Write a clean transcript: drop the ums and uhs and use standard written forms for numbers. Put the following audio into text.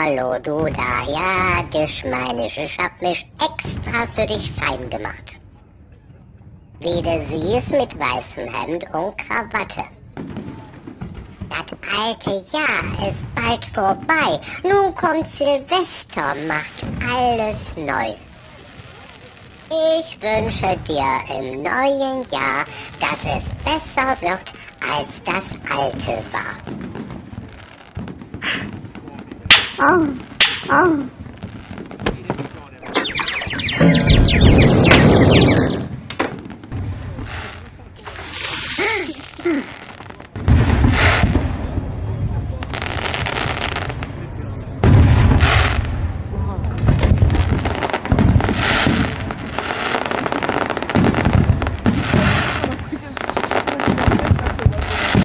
Hallo du da, ja, dich meine ich. Ich hab mich extra für dich fein gemacht. Wie du siehst, mit weißem Hemd und Krawatte. Das alte Jahr ist bald vorbei. Nun kommt Silvester, macht alles neu. Ich wünsche dir im neuen Jahr, dass es besser wird, als das alte war. Oh, oh.